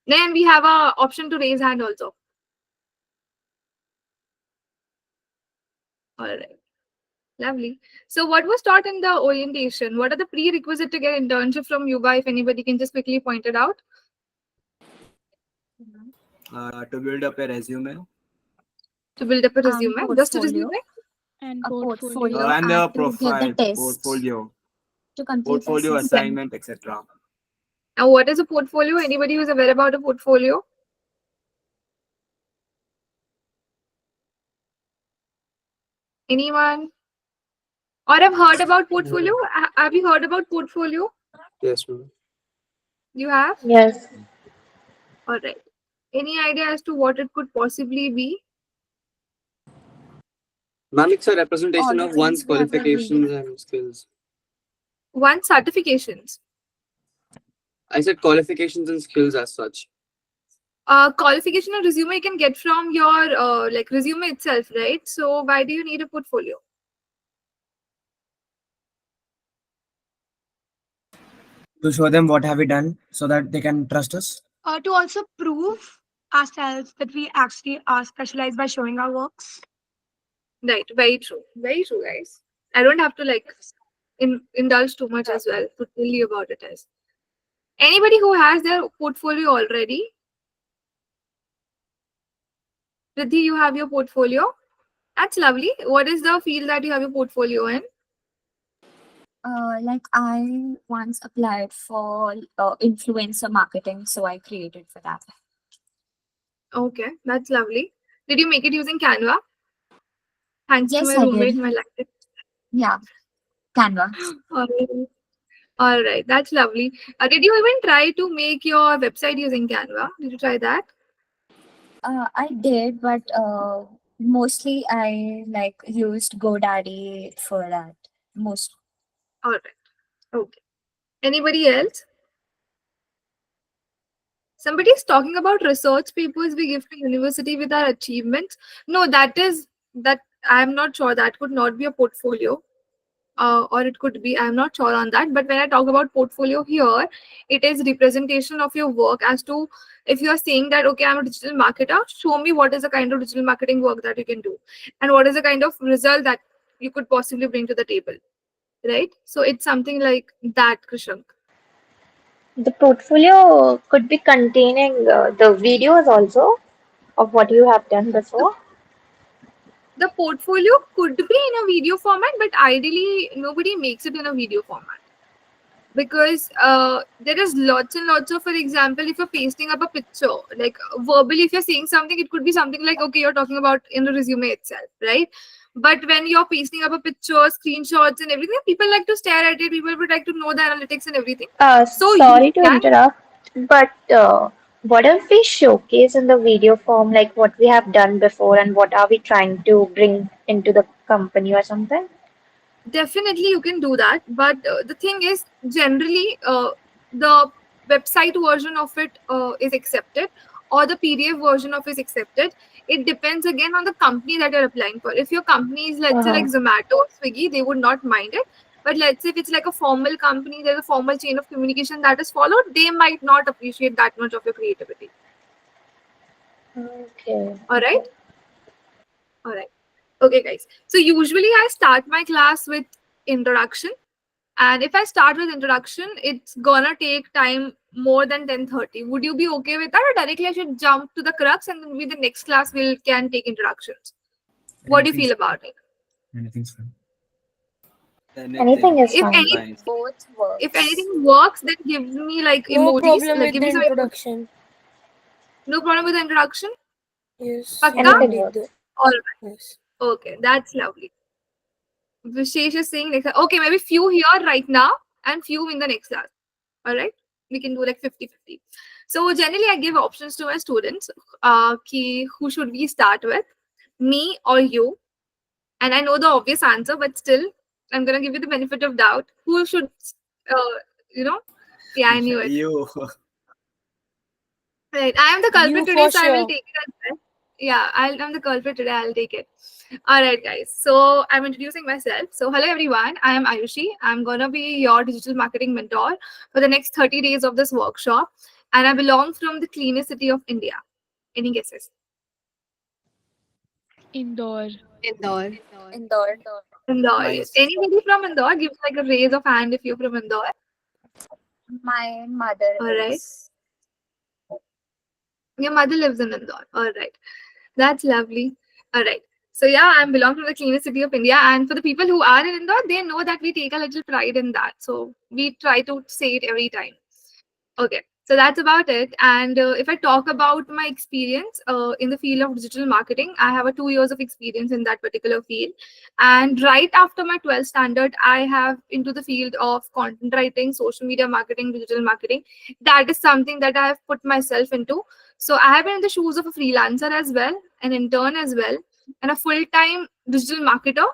Then we have a option to raise hand also. All right. Lovely. So what was taught in the orientation? What are the prerequisites to get internship from Yuga? If anybody can just quickly point it out. To build up a resume. To build up a resume. Just a Portfolio. resume? And A portfolio. And the to get profile, the test, portfolio, to complete portfolio the system. assignment, etc. Now, what is a portfolio? Anybody who's aware about a portfolio? Anyone? Or have heard about portfolio? Have you heard about portfolio? Yes, ma'am. You have? Yes. All right. Any idea as to what it could possibly be? Ma'am, it's a representation All the of one's things we have to qualifications and skills. One, certifications. I said qualifications and skills as such. Qualification and resume you can get from your like resume itself, right? So why do you need a portfolio? To show them what have we done so that they can trust us. To also prove ourselves that we actually are specialized by showing our works. Right, very true. Very true, guys. I don't have to like indulge too much as well to tell you about it as. Anybody who has their portfolio already? Riddhi, you have your portfolio? That's lovely. What is the field that you have your portfolio in? Like I once applied for influencer marketing, so I created for that. Okay, that's lovely. Did you make it using Canva? Thanks Yes, to my I roommate, did. my laptop. Yeah, Canva. All right, that's lovely. Did you even try to make your website using Canva? Did you try that? I did, but mostly I like used GoDaddy for that. Most. All right. Okay. Anybody else? Somebody is talking about research papers we give to university with our achievements. No, that I'm not sure. That could not be a portfolio. Or it could be, I'm not sure on that. But when I talk about portfolio here, it is representation of your work as to if you are saying that, okay, I'm a digital marketer, show me what is the kind of digital marketing work that you can do and what is the kind of result that you could possibly bring to the table, right? So it's something like that, Krishank. The portfolio could be containing the videos also of what you have done before. The portfolio could be in a video format, but ideally nobody makes it in a video format because there is lots and lots of, for example, if you're pasting up a picture, like verbally, if you're saying something, it could be something like, okay, you're talking about in the resume itself, right? But when you're pasting up a picture, screenshots and everything, people like to stare at it. People would like to know the analytics and everything. So you Sorry to can interrupt, but what if we showcase in the video form like what we have done before and what are we trying to bring into the company or something? definitely you can do that, but the thing is generally the website version of it is accepted or the PDF version of it is accepted. It depends again on the company that you're applying for. If your company is, let's say, like Uh-huh. Zomato or Swiggy, they would not mind it. But let's say if it's like a formal company, there's a formal chain of communication that is followed, they might not appreciate that much of your creativity. Okay. All right. All right. Okay, guys. So usually I start my class with introduction. And if I start with introduction, it's gonna take time more than 10:30. Would you be okay with that, or directly I should jump to the crux and then with the next class we can take introductions? What do you feel about it? Anything's fine. Anything is If fine. any, Both works. if anything works, then give me like No emojis. problem Like with give the me some introduction. no problem with the introduction. Yes, Pakka? you can Anything take works. the. All right. Yes. Okay, that's lovely. Vishesh is saying next. Okay, maybe few here right now and few in the next class. All right, we can do like 50-50. So generally I give options to my students, who should we start with, me or you? And I know the obvious answer, but still I'm gonna give you the benefit of doubt. Who should you know yeah, I knew it. You. Right, I am the culprit You today, for so I will sure. take it as well. Yeah, I'm the culprit today, I'll take it. All right, guys. So I'm introducing myself. So hello, everyone. I am Ayushi. I'm going to be your digital marketing mentor for the next 30 days of this workshop. and I belong from the cleanest city of India. Any guesses? Indore. Indore. Indore. Indore, yes. Nice. Anybody from Indore? Give like a raise of hand if you're from Indore. My mother All right. is. Your mother lives in Indore. All right. That's lovely. All right. So yeah, I belong to the cleanest city of India. And for the people who are in Indore, they know that we take a little pride in that. So we try to say it every time. Okay, so that's about it. And if I talk about my experience in the field of digital marketing, I have a 2 years of experience in that particular field. And right after my 12th standard, I have into the field of content writing, social media marketing, digital marketing. That is something that I have put myself into. So I have been in the shoes of a freelancer as well, an intern as well, and a full-time digital marketer,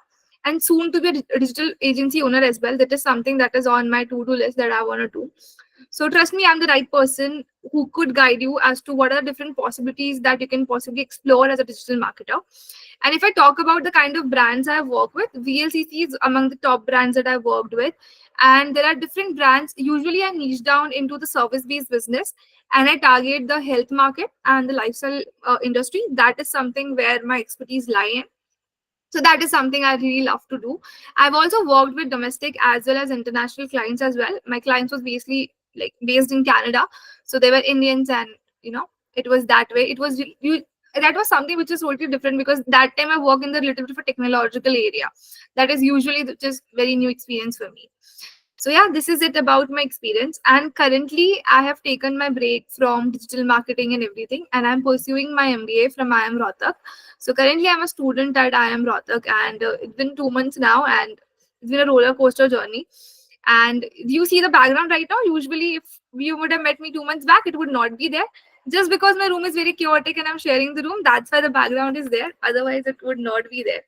and soon to be a digital agency owner as well. That is something that is on my to-do list that I want to do. So trust me, I'm the right person who could guide you as to what are the different possibilities that you can possibly explore as a digital marketer. And if I talk about the kind of brands I've worked with, VLCC is among the top brands that I've worked with. And there are different brands. Usually I niche down into the service-based business and I target the health market and the lifestyle industry. That is something where my expertise lie in. So that is something I really love to do. I've also worked with domestic as well as international clients as well. My clients was basically like based in Canada, so they were Indians, and it was that way. It was that was something which is totally different because that time I worked in the little bit of a technological area. That is usually just very new experience for me. So yeah, this is it about my experience. And currently, I have taken my break from digital marketing and everything, and I'm pursuing my MBA from IIM Rohtak. So currently, I'm a student at IIM Rohtak, and it's been 2 months now, and it's been a roller coaster journey. And you see the background right now. Usually, if you would have met me 2 months back, it would not be there. Just because my room is very chaotic and I'm sharing the room, that's why the background is there. Otherwise, it would not be there.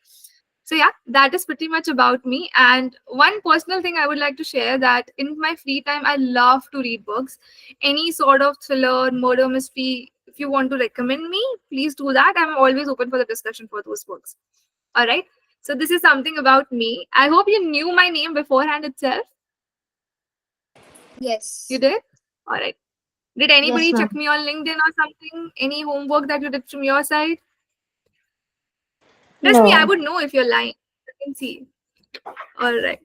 So yeah, that is pretty much about me. And one personal thing I would like to share, that in my free time, I love to read books. Any sort of thriller, murder mystery, if you want to recommend me, please do that. I'm always open for the discussion for those books. All right. So this is something about me. I hope you knew my name beforehand itself. Yes. You did? All right. Did Yes, anybody check ma'am. me on LinkedIn or something? Any homework that you did from your side? Trust me, I No. would know if you're lying. I can see. All right.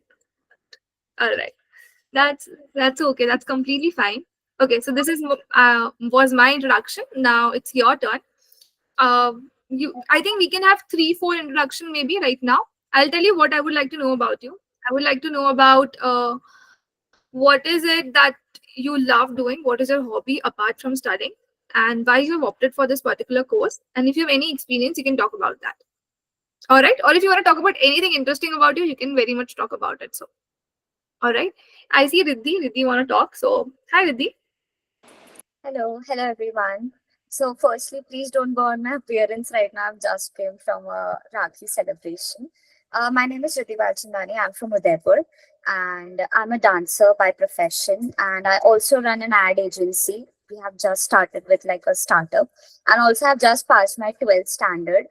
All right. That's okay. That's completely fine. Okay, so this is was my introduction. Now it's your turn. I think we can have 3, 4 introduction maybe right now. I'll tell you what I would like to know about you. I would like to know about what is it that you love doing. What is your hobby apart from studying, and why you have opted for this particular course. And if you have any experience, you can talk about that. All right. Or if you want to talk about anything interesting about you, you can very much talk about it. So, all right. I see Riddhi. Riddhi want to talk. So, hi Riddhi. Hello everyone. So, firstly, please don't go on my appearance right now. I've just came from a Rakhi celebration. My name is Riddhi Balchandani. I'm from Udaipur, and I'm a dancer by profession. And I also run an ad agency. We have just started with like a startup, and also I've just passed my 12th standard.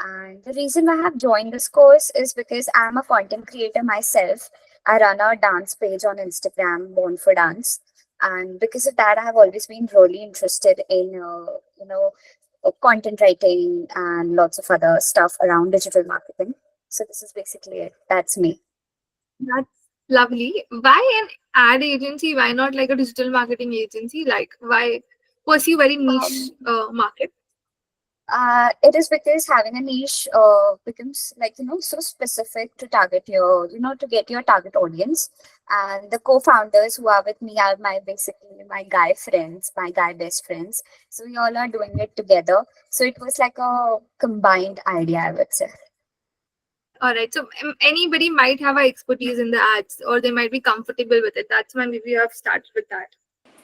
And the reason why I have joined this course is because I'm a content creator myself. I run a dance page on Instagram, Born for Dance. And because of that, I have always been really interested in, content writing and lots of other stuff around digital marketing. So this is basically it. That's me. That's lovely. Why an ad agency? Why not like a digital marketing agency? Like, why pursue very niche Um, market? It is because having a niche becomes like so specific to target your to get your target audience. And the co-founders who are with me are my basically my guy friends, my guy best friends. So we all are doing it together. So it was like a combined idea, I would say. All right. So anybody might have a expertise in the ads, or they might be comfortable with it. That's why maybe you have started with that.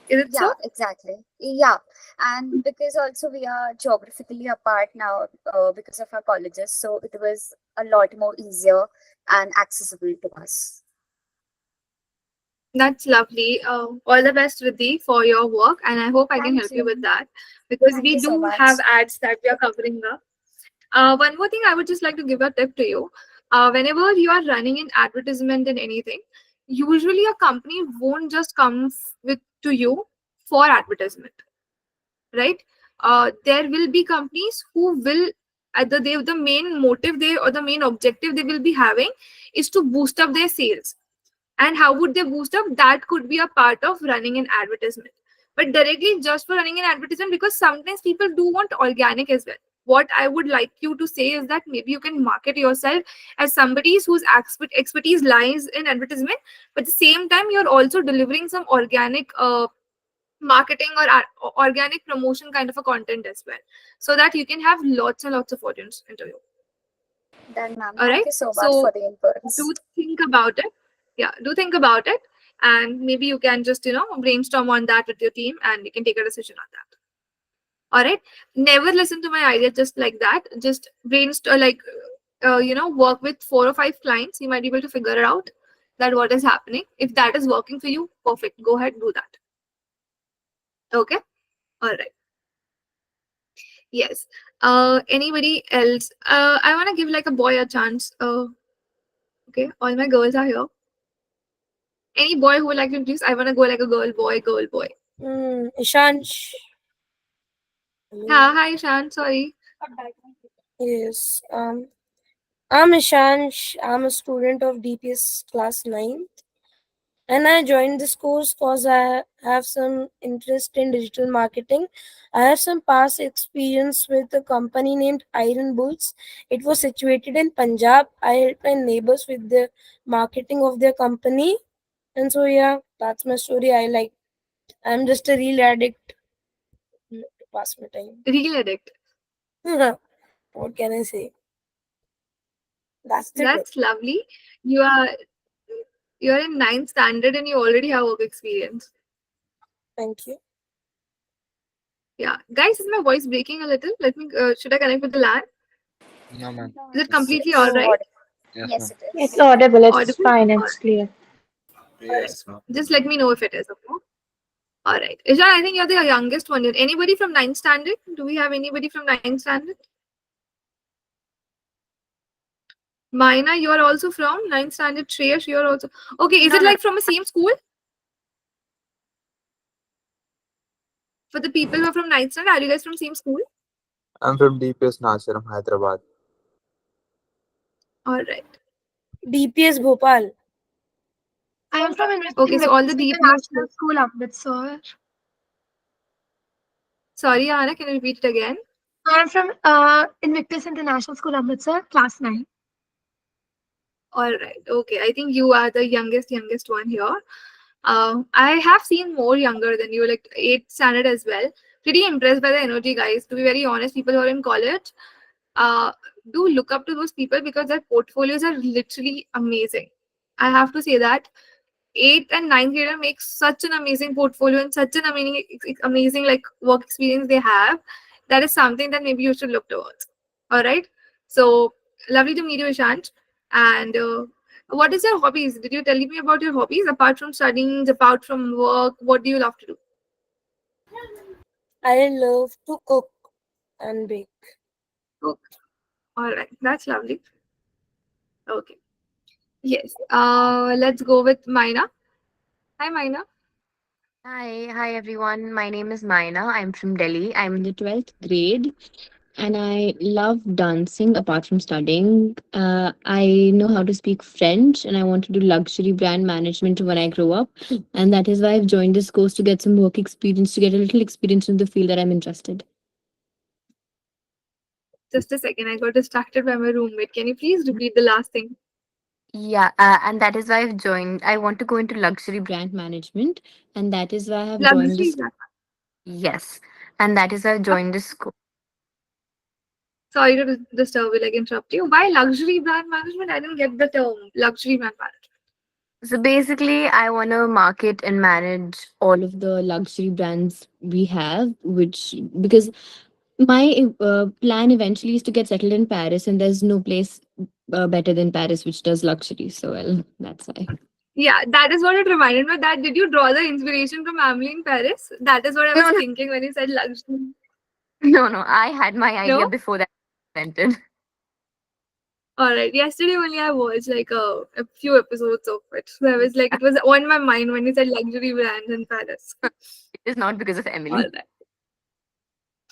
Is it Yeah, so? exactly. Yeah, and because also we are geographically apart now because of our colleges, so it was a lot more easier and accessible to us. That's lovely. All the best, Riddhi, for your work, and I hope I can Thank help you with you. that because Thank we you so do have much. ads that we are covering up. One more thing, I would just like to give a tip to you. Whenever you are running an advertisement in anything, usually a company won't just come with to you for advertisement, right? There will be companies who will either the main motive they or the main objective they will be having is to boost up their sales. And how would they boost up? That could be a part of running an advertisement. But directly just for running an advertisement, because sometimes people do want organic as well. What I would like you to say is that maybe you can market yourself as somebody whose expertise lies in advertisement, but at the same time, you're also delivering some organic marketing or organic promotion kind of a content as well, so that you can have lots and lots of audience into you. Then, ma'am, All thank right. you so much So for the inputs. do think about it. Yeah, do think about it, and maybe you can just brainstorm on that with your team, and you can take a decision on that. All right. Never listen to my idea just like that. Just brainstorm, like work with 4 or 5 clients. You might be able to figure out that what is happening. If that is working for you, perfect. Go ahead, do that. Okay. All right. Yes. Anybody else? I want to give like a boy a chance. Okay. All my girls are here. Any boy who would like to introduce? I want to go like a girl, boy, girl, boy. Ishansh. Yeah. Hi, Shan. Sorry. Yes. I'm Ishansh. I'm a student of DPS class 9. And I joined this course because I have some interest in digital marketing. I have some past experience with a company named Iron Bulls. It was situated in Punjab. I helped my neighbors with the marketing of their company. And so, yeah, that's my story. I'm just a real addict to pass my time. Real addict. What can I say? That's the truth. That's lovely. You're in 9th standard and you already have work experience. Thank you. Yeah. Guys, is my voice breaking a little? Let me should I connect with the LAN? No, man. Is it completely Yes. all right? Yes, Yes, ma'am. it It's is. audible, it's Audible? fine, All it's clear. Yes, ma'am. Just let me know if it is, okay? All right. Ishan, I think you're the youngest one here. Anybody from 9th standard? Do we have anybody from 9th standard? Maina, you are also from 9th standard. Shreyash, you are also. Okay, is No, it no. like from the same school? For the people who are from 9th standard, are you guys from same school? I'm from DPS Nacharam, Hyderabad. All right. DPS Bhopal. I am from Okay, so all the DPS. International School, Amritsar. Sorry, Anna, can you repeat it again? I am from Invictus International School, Amritsar, class 9. All right. Okay. I think you are the youngest one here. I have seen more younger than you, like 8th standard as well. Pretty impressed by the energy, guys. To be very honest, people who are in college, uh, do look up to those people because their portfolios are literally amazing. I have to say that 8th and 9th grader makes such an amazing portfolio and such an amazing like work experience they have. That is something that maybe you should look towards. All right. So lovely to meet you, Ishant. And what is your hobbies? Did you tell me about your hobbies apart from studying, apart from work? What do you love to do? I love to cook and bake. Cook. All right. That's lovely. Okay. Yes. Let's go with Maina. Hi, Maina. Hi everyone. My name is Maina. I'm from Delhi. I'm in the 12th grade and I love dancing apart from studying. I know how to speak French and I want to do luxury brand management when I grow up. And that is why I've joined this course to get some work experience, to get a little experience in the field that I'm interested. Just a second. I got distracted by my roommate. Can you please repeat the last thing? Yeah, and that is why I've joined. I want to go into luxury brand management, and that is why I have joined Luxury this. brand. Yes, and that is why I've joined this school. Sorry to disturb you, like interrupt you. Why luxury brand management? I didn't get the term luxury brand management. So basically, I want to market and manage all of the luxury brands we have, which because my plan eventually is to get settled in Paris, and there's no place better than Paris which does luxury. So, well, that's why. Yeah, that is what it reminded me. That did you draw the inspiration from Amelie in Paris? That is what I was No, no, thinking when you said luxury. no. I had my idea No? before that was invented. All right. Yesterday only I watched like a few episodes of it. So I was like, it was on my mind when you said luxury brands in Paris. It is not because of All Emily. right.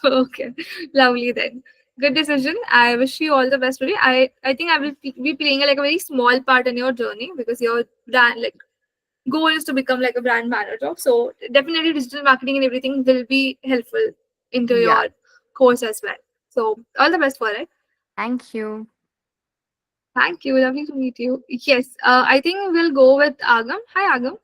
Okay. Lovely then. Good decision. I wish you all the best today. I think I will be playing like a very small part in your journey because your brand like goal is to become like a brand manager. So definitely digital marketing and everything will be helpful into Yeah. your course as well. So all the best for it. Thank you. Thank you. Lovely to meet you. Yes, I think we'll go with Agam. Hi, Agam.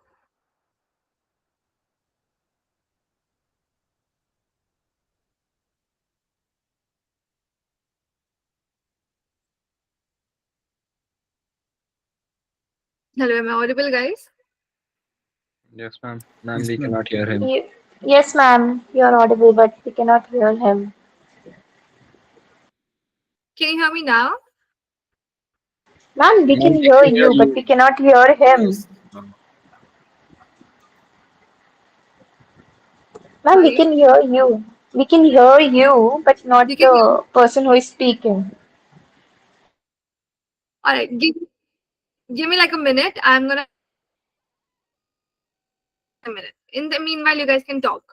Hello, am I audible, guys? Yes, ma'am. Ma'am, Yes, we ma'am. cannot hear him. Yes, ma'am, you're audible, but we cannot hear him. Can you hear me now? Ma'am, we Ma'am, can we hear can hear you, but we you. cannot hear him. Yes. Ma'am, we Sorry. can hear you. We can hear you, but You not can hear me. the person who is speaking. All right. Give me like a minute. I'm gonna a minute. In the meanwhile, you guys can talk.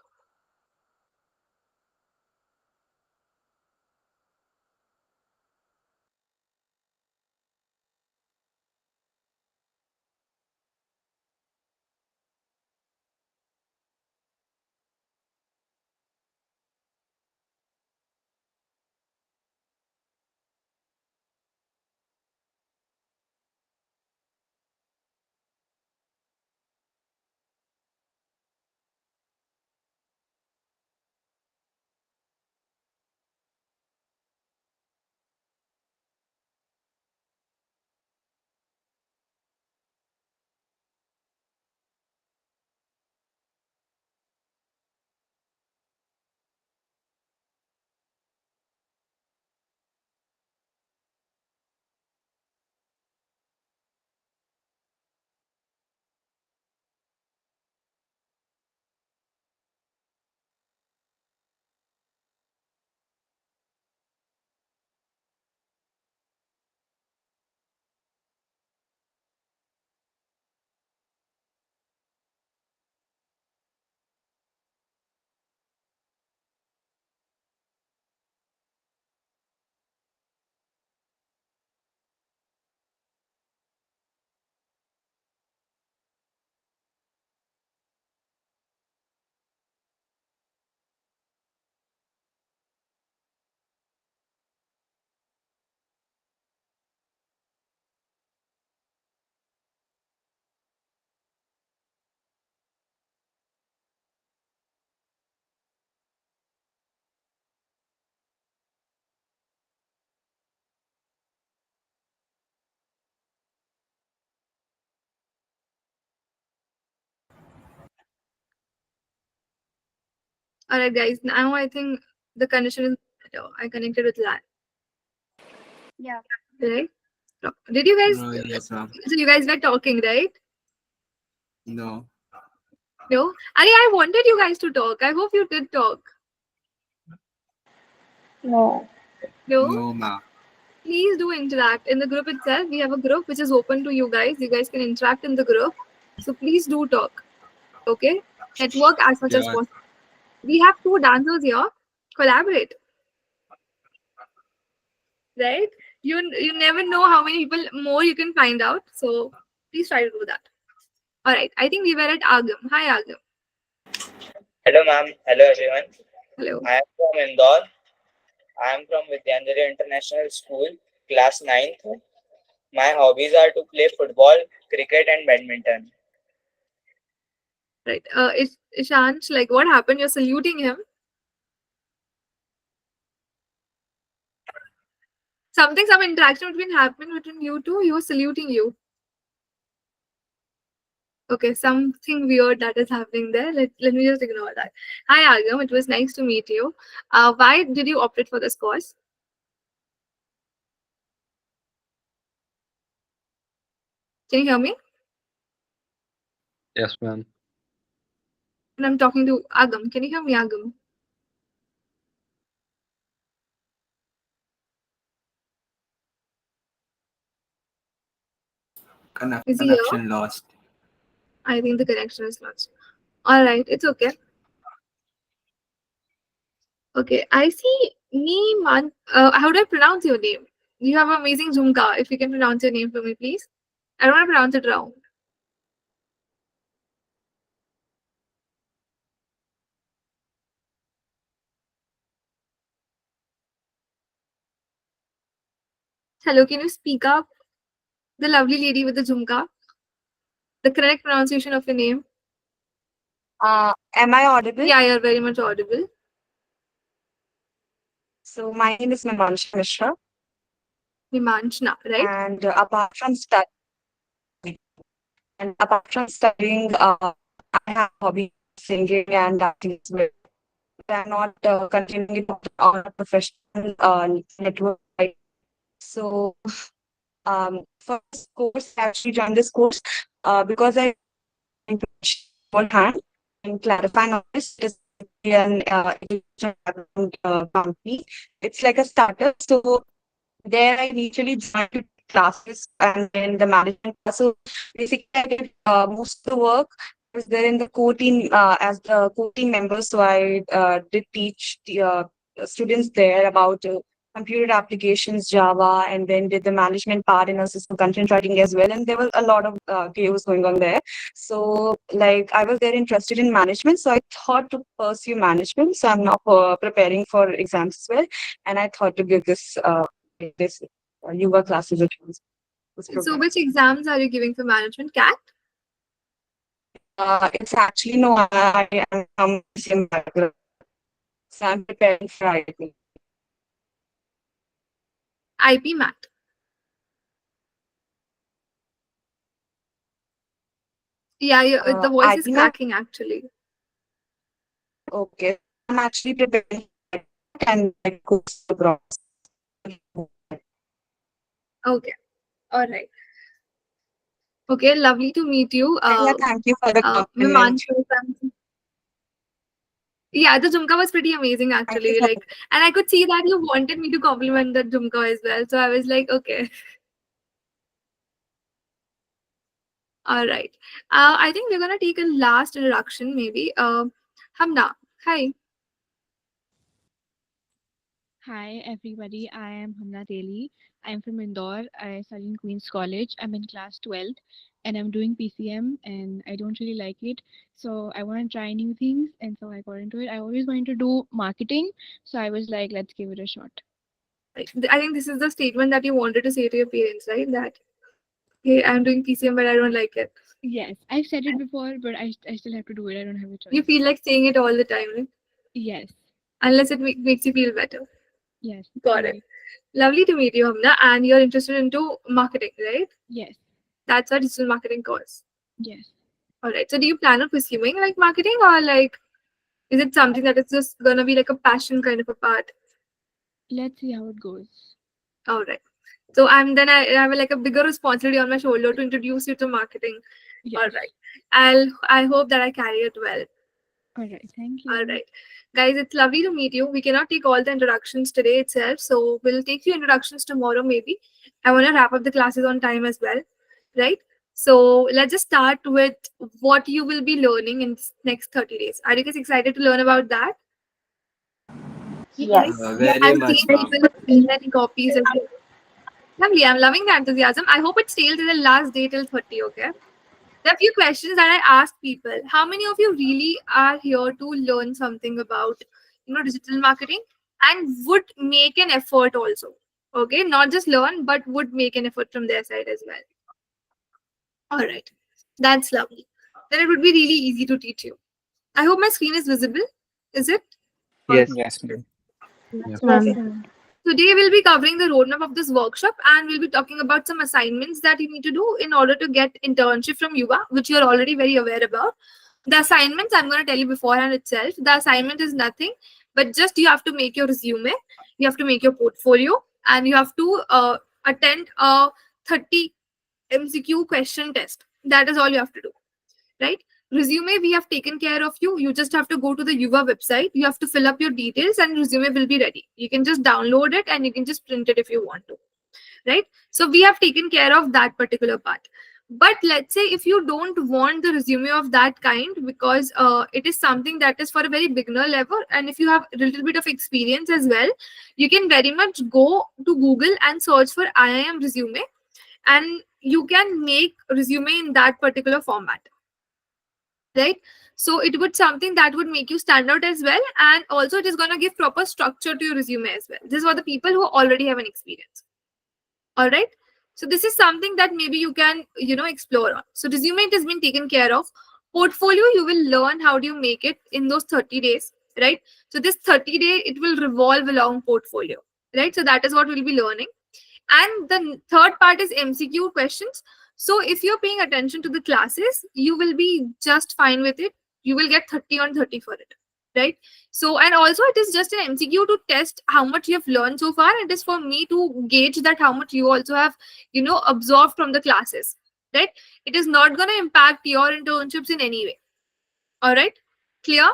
All right, guys. Now I think the connection is better. I connected with LAN. Yeah. Right? Did you guys? Yes, ma'am. So you guys were talking, right? No. No. I wanted you guys to talk. I hope you did talk. No. No. No, ma'am. Please do interact in the group itself. We have a group which is open to you guys. You guys can interact in the group. So please do talk. Okay? Network as much as Yeah. possible. We have two dancers here. Collaborate. Right? You never know how many people more you can find out. So please try to do that. Alright. I think we were at Agam. Hi Agam. Hello, ma'am. Hello, everyone. Hello. I am from Indore. I am from Vidyanjali International School, class 9th. My hobbies are to play football, cricket, and badminton. Right. Ishansh, like what happened? You're saluting him. Some interaction between happened between you two. He was saluting you. Okay, something weird that is happening there. Let me just ignore that. Hi, Agam. It was nice to meet you. Why did you opt for this course? Can you hear me? Yes, ma'am. And I'm talking to Agam. Can you hear me, Agam? Is he here? Connection lost. I think the connection is lost. All right, it's okay. Okay, I see Neeman. How do I pronounce your name? You have amazing Jhumka. If you can pronounce your name for me, please. I don't want to pronounce it wrong. Hello, can you speak up? The lovely lady with the Jhumka. The correct pronunciation of your name. Am I audible? Yeah, you're very much audible. So my name is Mimansha Mishra, Himanshna, right? and apart from studying, I have a hobby singing and acting as well. But I'm not continuing it on a professional network. Right? So, for this course, I actually joined this course because I want to one hand and clarify knowledge. It is an educational background company. It's like a startup. So there I initially joined to classes and then the management class. So basically I did most of the work. I was there in the core team as the core team member. So I did teach the students there about computer applications, Java, and then did the management part in assistant content writing as well. And there was a lot of chaos going on there. So like I was there interested in management. So I thought to pursue management. So I'm now preparing for exams as well. And I thought to give this yoga classes at this So, program. which exams are you giving for management? CAT? It's actually no, I am from the same background, so I'm preparing for IT. IP MAT. Yeah, the voice is IT math. cracking actually. Okay, I'm actually preparing for IT and like course abroad. Okay, all right. Okay, lovely to meet you. Yeah, thank you for the compliment. Mimanshu. Yeah, the Jhumka was pretty amazing Thank you actually. for Like, and I could see that you wanted me to compliment that Jhumka as well. So I was like, okay, all right. I think we're gonna take a last introduction, maybe. Hamna, hi. Hi everybody, I am Hamna Teli. I'm from Indore. I study in Queen's College. I'm in class 12th and I'm doing PCM and I don't really like it. So I want to try new things and so I got into it. I always wanted to do marketing, so I was like, let's give it a shot. Right. I think this is the statement that you wanted to say to your parents, right? That, hey, I'm doing PCM, but I don't like it. Yes, I've said it before, but I still have to do it. I don't have a choice. You feel like saying it all the time, right? Yes, Unless it makes you feel better. yes, Got it. right. Lovely to meet you, Hamna. And you're interested into marketing, right? Yes, That's our digital marketing course. yes. All right. So do you plan on pursuing like marketing, or like is it something that is just gonna be like a passion kind of a part? Let's see how it goes. All right. So I have like a bigger responsibility on my shoulder to introduce you to marketing. Yes. All right. I hope that I carry it well. All right, thank All you. right. Guys, it's lovely to meet you. We cannot take all the introductions today itself, so we'll take few introductions tomorrow maybe. I want to wrap up the classes on time as well, right? So let's just start with what you will be learning in next 30 days. Are you guys excited to learn about that? Yes. Very I'm much, seeing ma'am. people have many copies as well. Lovely. I'm loving the enthusiasm. I hope it stays till the last day till 30, okay? There are a few questions that I ask people. How many of you really are here to learn something about, digital marketing and would make an effort also? Okay, not just learn, but would make an effort from their side as well. All right, that's lovely. Then it would be really easy to teach you. I hope my screen is visible. Is it? Yes. Yes, ma'am. Yes, Yes. ma'am. Today we'll be covering the roadmap of this workshop and we'll be talking about some assignments that you need to do in order to get internship from Yuva, which you're already very aware about. The assignments I'm going to tell you beforehand itself. The assignment is nothing, but just you have to make your resume, you have to make your portfolio, and you have to attend a 30 MCQ question test. That is all you have to do, right? Resume, we have taken care of you. You just have to go to the Yuva website. You have to fill up your details and resume will be ready. You can just download it and you can just print it if you want to, right? So we have taken care of that particular part. But let's say if you don't want the resume of that kind, because it is something that is for a very beginner level, and if you have a little bit of experience as well, you can very much go to Google and search for IIM resume, and you can make resume in that particular format, right? So it would something that would make you stand out as well, and also it is going to give proper structure to your resume as well. This is for the people who already have an experience. All right, so this is something that maybe you can explore on. So resume, it has been taken care of. Portfolio, you will learn how do you make it in those 30 days, right? So this 30-day, it will revolve along portfolio, right? So that is what we'll be learning. And the third part is MCQ questions. So if you're paying attention to the classes, you will be just fine with it. You will get 30 on 30 for it, right? So, and also it is just an MCQ to test how much you have learned so far. It is for me to gauge that how much you also have, absorbed from the classes, right? It is not going to impact your internships in any way. All right, clear?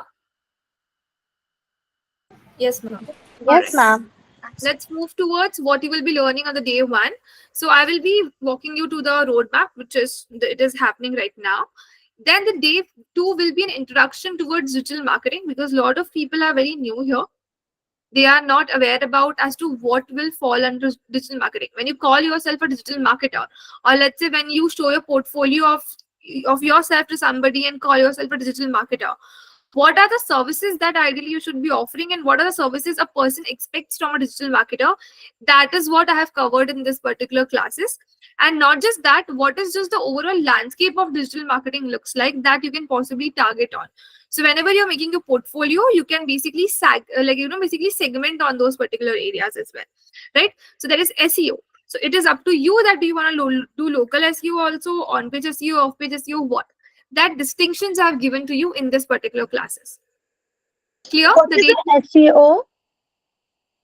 Yes, ma'am. All Yes, right. ma'am. Let's move towards what you will be learning on the day one. So I will be walking you to the roadmap, which is it is happening right now. Then the day two will be an introduction towards digital marketing, because a lot of people are very new here. They are not aware about as to what will fall under digital marketing. When you call yourself a digital marketer, or let's say when you show your portfolio of yourself to somebody and call yourself a digital marketer, what are the services that ideally you should be offering, and what are the services a person expects from a digital marketer? That is what I have covered in this particular classes. And not just that, what is just the overall landscape of digital marketing looks like that you can possibly target on. So whenever you're making your portfolio, you can basically basically segment on those particular areas as well, right? So there is SEO. So it is up to you that do you want to do local SEO also, on page SEO, off page SEO, what that distinctions I have given to you in this particular classes. Clear? What The is date the SEO?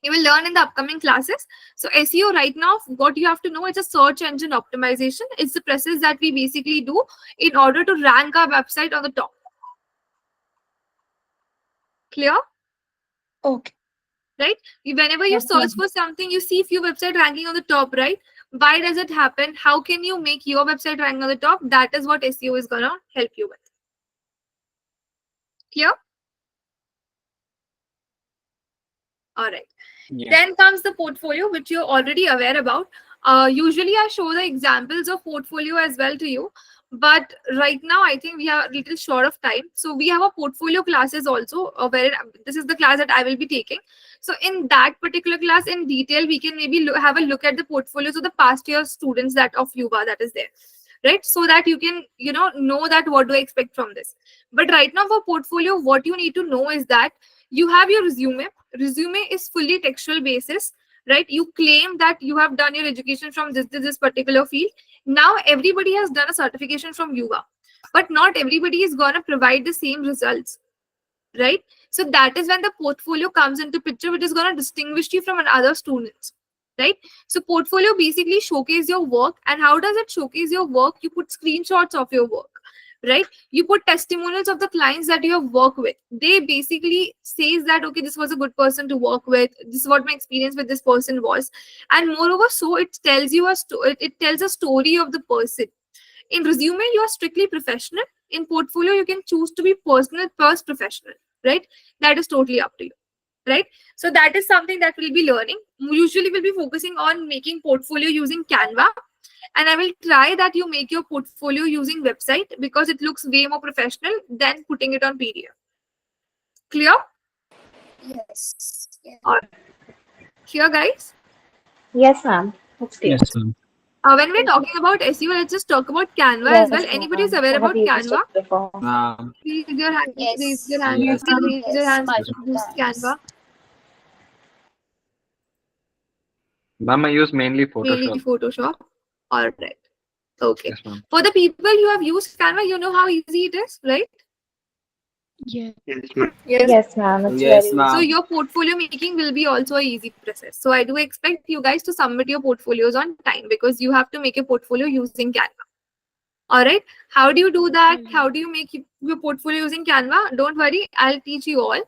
you will learn in the upcoming classes. So SEO right now, what you have to know is a search engine optimization. It's the process that we basically do in order to rank our website on the top. Clear? Okay. Right? Whenever you Yes, search ma'am. for something, you see few website ranking on the top, right? Why does it happen? How can you make your website rank on the top? That is what SEO is gonna help you with. Clear? All right. Yeah. Then comes the portfolio, which you're already aware about. Usually I show the examples of portfolio as well to you, but right now I think we are a little short of time. So we have a portfolio classes also, where this is the class that I will be taking. So in that particular class in detail, we can maybe have a look at the portfolios of the past year students that of UBA that is there, right? So that you can know that what do I expect from this. But right now for portfolio, what you need to know is that you have your resume is fully textual basis, right? You claim that you have done your education from this particular field. Now everybody has done a certification from UBA, but not everybody is going to provide the same results, right? So that is when the portfolio comes into picture, which is going to distinguish you from other students, right? So portfolio basically showcase your work. And how does it showcase your work? You put screenshots of your work, right? You put testimonials of the clients that you have worked with. They basically says that, okay, this was a good person to work with, this is what my experience with this person was. And moreover, so it tells you it tells a story of the person. In resume, you are strictly professional. In portfolio, you can choose to be personal plus professional, right? That is totally up to you, right? So that is something that we'll be learning. Usually we'll be focusing on making portfolio using Canva, and I will try that you make your portfolio using website, because it looks way more professional than putting it on PDF. Clear? Yes. Yeah. All right. Clear, guys? Yes, ma'am. That's great. Yes, ma'am. When we're talking about SEO, let's just talk about Canva as well. Yes, Anybody is ma'am. aware I have about used Canva? it before. Raise your hand. Raise your Yes. hand. Yes. Raise your Yes, hands if you multiple use times. Canva. Ma'am, I use mainly Mainly Photoshop. Photoshop. All right. Okay. Yes, ma'am. For the people who have used Canva, you know how easy it is, right? Yeah. Yes. Yes, ma'am. It's Yes, very So ma'am. easy. your portfolio making will be also a easy process. So I do expect you guys to submit your portfolios on time, because you have to make a portfolio using Canva. All right. How do you do that? Surely. How do you make your portfolio using Canva? Don't worry, I'll teach you all.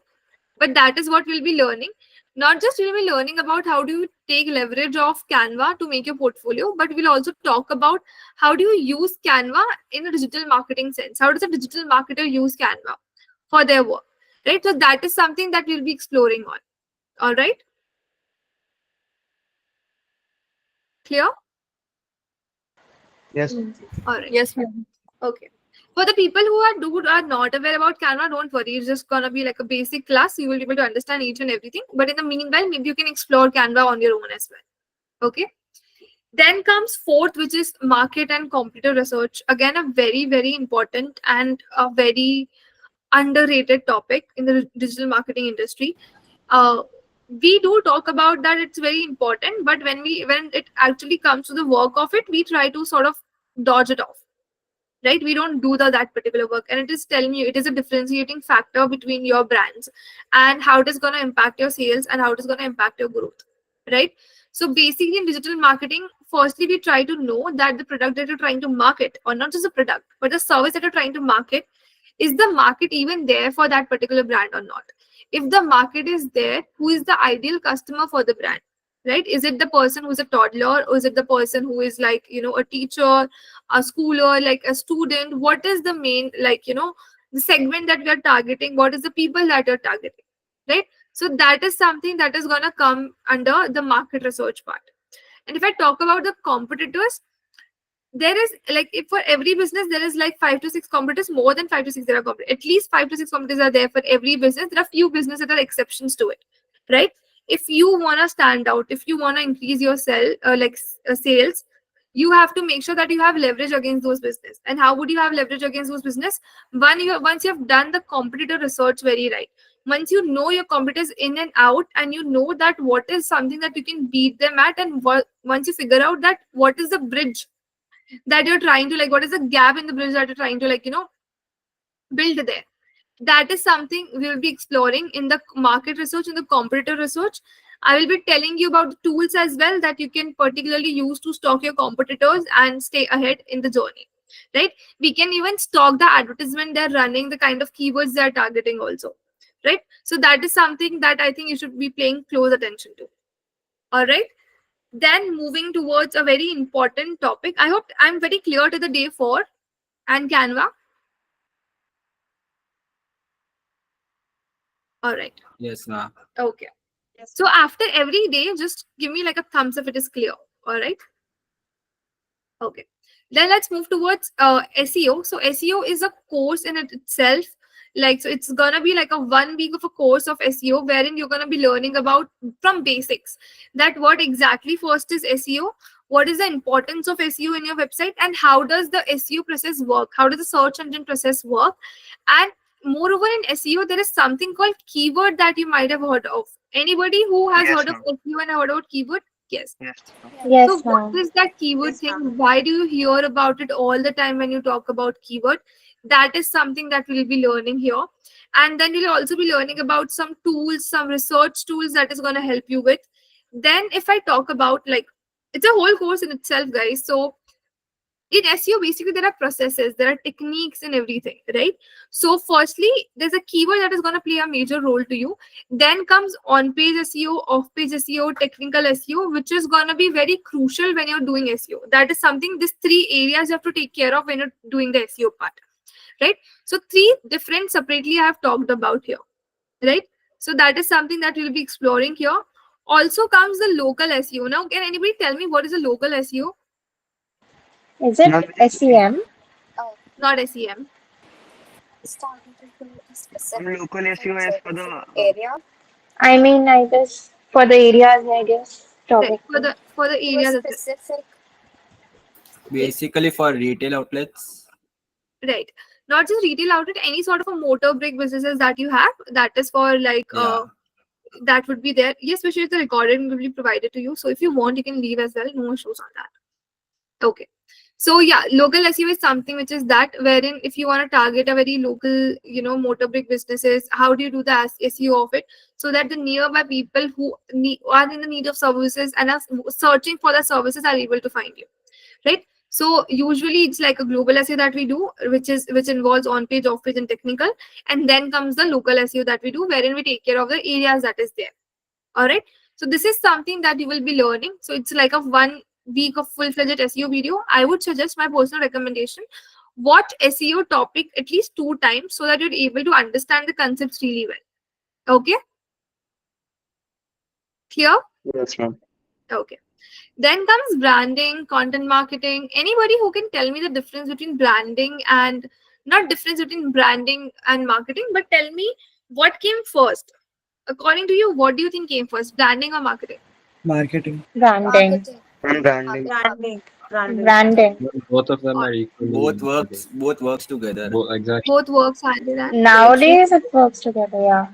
But that is what we'll be learning. Not just we'll be learning about how do you take leverage of Canva to make your portfolio, but we'll also talk about how do you use Canva in a digital marketing sense. How does a digital marketer use Canva for their work, right? So that is something that we'll be exploring on. All right. Clear? Yes. All right. Yes, ma'am. Okay. For the people who are not aware about Canva, don't worry. It's just gonna be like a basic class. You will be able to understand each and everything. But in the meanwhile, maybe you can explore Canva on your own as well. Okay. Then comes fourth, which is market and competitor research. Again, a very, very important and a very underrated topic in the digital marketing industry. Uh, we do talk about that it's very important, but when it actually comes to the work of it, we try to sort of dodge it off, right? We don't do that particular work, and it is telling you, it is a differentiating factor between your brands and how it is going to impact your sales and how it is going to impact your growth, right? So basically in digital marketing, firstly we try to know that the product that you're trying to market, or not just a product but the service that you're trying to market, is the market even there for that particular brand or not? If the market is there, who is the ideal customer for the brand, right? Is it the person who's a toddler, or is it the person who is like, a teacher, a schooler, like a student? What is the main, like, the segment that we are targeting? What is the people that you're targeting, right? So that is something that is going to come under the market research part. And if I talk about the competitors, there is like, if for every business there is like 5 to 6 competitors, more than 5 to 6 there are competitors, at least 5 to 6 competitors are there for every business. There are few businesses that are exceptions to it, right? If you want to stand out, if you want to increase your sales, you have to make sure that you have leverage against those business. And how would you have leverage against those business? Once you have done the competitor research very right, once you know your competitors in and out, and you know that what is something that you can beat them at, and once you figure out that what is the bridge that you're trying to, like, what is the gap in the bridge that you're trying to, like, build there, that is something we'll be exploring in the market research, in the competitor research. I will be telling you about the tools as well that you can particularly use to stalk your competitors and stay ahead in the journey, right? We can even stalk the advertisement they're running, the kind of keywords they're targeting also, right? So that is something that I think you should be paying close attention to. All right. Then moving towards a very important topic. I hope I'm very clear to the day 4 and Canva. All right. Yes, ma'am. Okay. So after every day, just give me like a thumbs up if it is clear. All right. Okay. Then let's move towards SEO. So SEO is a course in itself. Like, so it's gonna be like a 1 week of a course of SEO, wherein you're gonna be learning about from basics, that what exactly first is SEO, what is the importance of SEO in your website, and how does the SEO process work, how does the search engine process work. And moreover, in SEO there is something called keyword that you might have heard of. Anybody who has Yes, heard of ma'am. SEO and heard about keyword? Yes. Yes, ma'am. So Yes, what ma'am. is that keyword thing? Why do you hear about it all the time when you talk about keyword? That is something that we'll be learning here. And then we'll also be learning about some tools, some research tools that is going to help you with. Then if I talk about, like, it's a whole course in itself, guys. So in SEO, basically there are processes, there are techniques and everything, right? So firstly, there's a keyword that is going to play a major role to you. Then comes on-page SEO, off-page SEO, technical SEO, which is going to be very crucial when you're doing SEO. That is something, these 3 areas you have to take care of when you're doing the SEO part, right? So 3 different separately I have talked about here, right? So that is something that we'll be exploring here. Also comes the local SEO. Now, can anybody tell me what is a local SEO? Is it Ma'am, SEM? Not SEM. It's targeted to a specific local SEO is for the area I mean, I guess for the areas, I guess, Right. probably. For the to a area that specific Basically for retail outlets. right. Not just retail outlet, any sort of a motor brake businesses that you have, that is for like Yeah. that would be there. Yes, which is the recording will be provided to you. So if you want, you can leave as well. No issues on that. Okay. So yeah, local SEO is something which is that, wherein if you want to target a very local, motor brake businesses, how do you do the SEO of it, so that the nearby people who are in the need of services and are searching for the services are able to find you, right? So usually it's like a global SEO that we do, which involves on page, off page, and technical. And then comes the local SEO that we do, wherein we take care of the areas that is there. All right. So this is something that you will be learning. So it's like a 1 week of full-fledged SEO video. I would suggest, my personal recommendation, watch SEO topic at least 2 times so that you're able to understand the concepts really well. Okay. Clear? Yes, ma'am. Okay. Then comes branding, content marketing. Anybody who can tell me the difference between branding and, not difference between branding and marketing, but tell me what came first. According to you, what do you think came first, branding or marketing? Marketing. Branding. Marketing. And branding. Branding. Branding. Branding. Both of them Or are equally Both important. works together. Exactly. both works hand in hand. Very true. Nowadays it works together, yeah.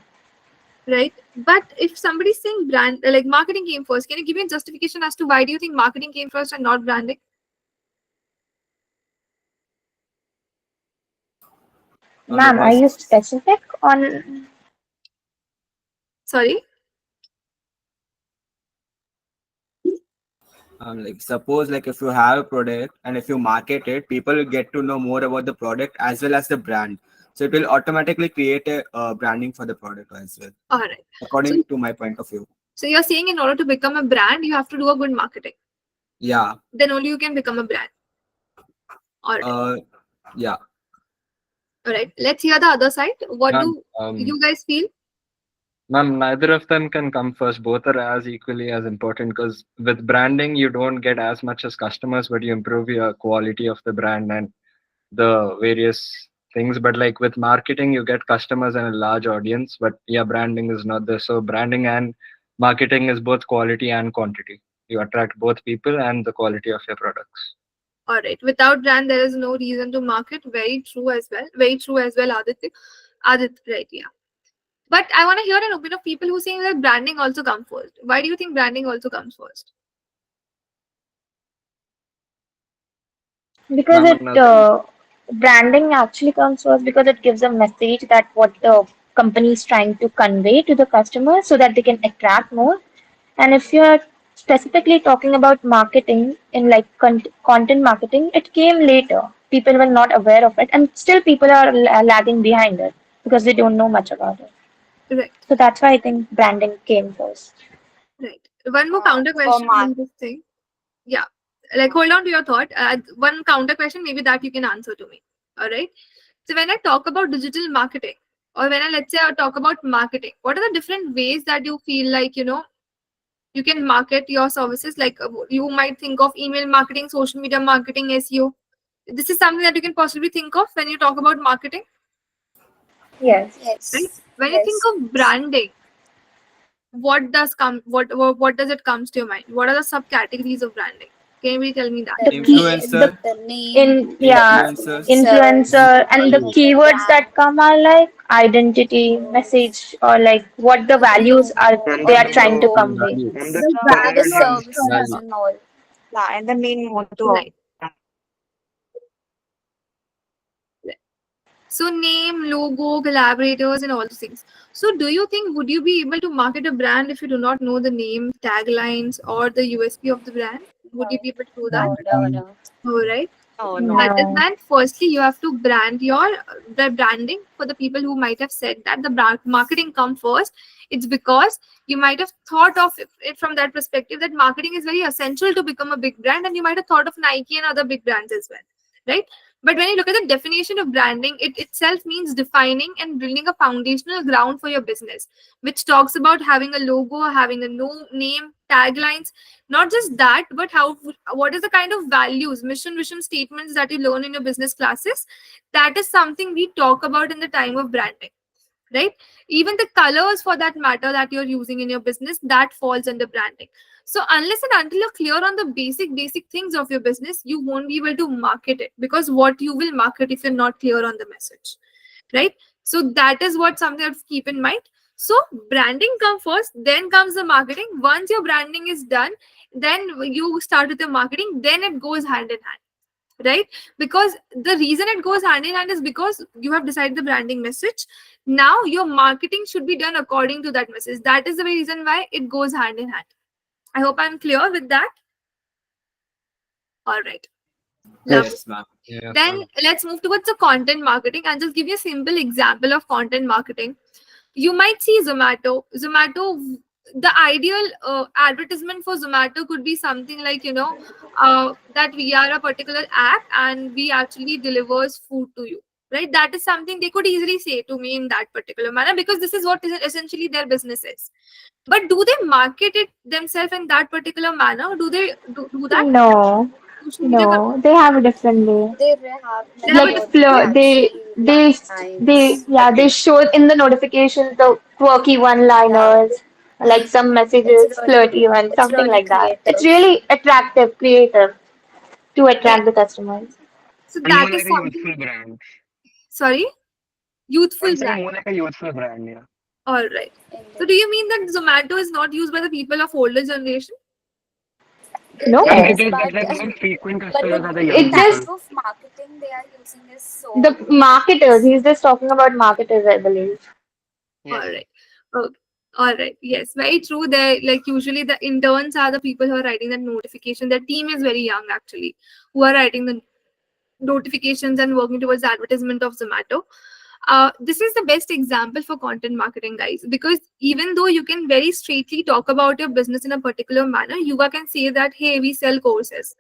Right. But if somebody's saying brand, like marketing came first, can you give me a justification as to why do you think marketing came first and not branding? Ma'am, are Because you specific on? Sorry. like suppose like if you have a product and if you market it, people will get to know more about the product as well as the brand. So it will automatically create a branding for the product as well, All right. according to my point of view. So you're saying in order to become a brand, you have to do a good marketing. Yeah. Then only you can become a brand. All right. Yeah. All right. Let's hear the other side. What Ma'am, do you guys feel? ma'am, neither of them can come first. Both are as equally as important because with branding, you don't get as much as customers, but you improve your quality of the brand and the various things. But like with marketing, you get customers and a large audience. But yeah, branding is not there. So branding and marketing is both quality and quantity. You attract both people and the quality of your products. All right. Without brand, there is no reason to market. Very true as well. Very true as well, Aditya. Aditya, right? Yeah. But I want to hear an opinion of people who saying that branding also comes first. Why do you think branding also comes first? Because Ma'am, branding actually comes first because it gives a message that what the company is trying to convey to the customer so that they can attract more. And if you're specifically talking about marketing in like content marketing, it came later. People were not aware of it, and still people are lagging behind it because they don't know much about it. Right. So that's why I think branding came first. Right. One more counter For question on this thing. Yeah. Like hold on to your thought. One counter question, maybe that you can answer to me. All right. So when I talk about digital marketing, or when I, let's say, I talk about marketing, what are the different ways that you feel like, you can market your services? Like you might think of email marketing, social media marketing, SEO. This is something that you can possibly think of when you talk about marketing, Yes. right? Yes. When you think Yes. of branding, what does it comes to your mind? What are the subcategories of branding? Can you tell me that? The The key, name, the Influencer, the name, in the yeah, influencers, influencers, influencer, and the name of the keywords brand, that come are like identity, logos, message, or like what the the values are logo, and they the are main trying to important logo, convey. value. And the the the main services Value. and all. yeah, and the main motto of Right. So name, logo, collaborators, and all those things. So do you think, would you be able to market a brand if you do not know the name, taglines, or the USP of the brand? Would you No, be able to do that? no, no, no. All right. no, That no. is No. when firstly you have to brand the branding. For the people who might have said that the brand marketing come first, it's because you might have thought of it from that perspective, that marketing is very essential to become a big brand, and you might have thought of Nike and other big brands as well, right? But when you look at the definition of branding, it itself means defining and building a foundational ground for your business, which talks about having a logo, having a no name, taglines. Not just that, but what is the kind of values, mission, vision statements that you learn in your business classes. That is something we talk about in the time of branding, right? Even the colors, for that matter, that you're using in your business, that falls under branding. So unless and until you're clear on the basic things of your business, you won't be able to market it, because what you will market if you're not clear on the message, right? So that is what something to keep in mind. So branding comes first, then comes the marketing. Once your branding is done, then you start with the marketing, then it goes hand in hand, right? Because the reason it goes hand in hand is because you have decided the branding message. Now your marketing should be done according to that message. That is the reason why it goes hand in hand. I hope I'm clear with that. All right. Lovely. Yes, ma'am. Yes, Then ma'am. let's move towards the content marketing and just give you a simple example of content marketing. You might see Zomato. Zomato the ideal advertisement for Zomato could be something like, that we are a particular app and we actually delivers food to you, right? That is something they could easily say to me in that particular manner, because this is what is essentially their business is. But do they market it themselves in that particular manner? Do they do that? No, Social media no, they have a different way. Have they have a Like different methodology, way? flirt, actually, lines. they show in the notifications the quirky Yeah, one-liners, like some messages, flirty ones, it's something really like that. It's creative. really attractive, creative to Right. attract the customers. So And that more is like a something. youthful brand. Sorry, youthful I'm saying brand. more like a youthful brand, yeah. All right. So Indeed. do you mean that Zomato is not used by the people of older generation? It Ma'am, No, is, because but the more frequent but customers the are the young it type people. just of marketing they are using is the so marketers. nice. He's just talking about marketers, I believe. All Yes. right. Okay. All right. Yes, very true. They like usually the interns are the people who are writing the notification. Their team is very young actually, who are writing the notifications and working towards the advertisement of Zomato. This is the best example for content marketing, guys, because even though you can very straightly talk about your business in a particular manner, you can say that, hey, we sell courses,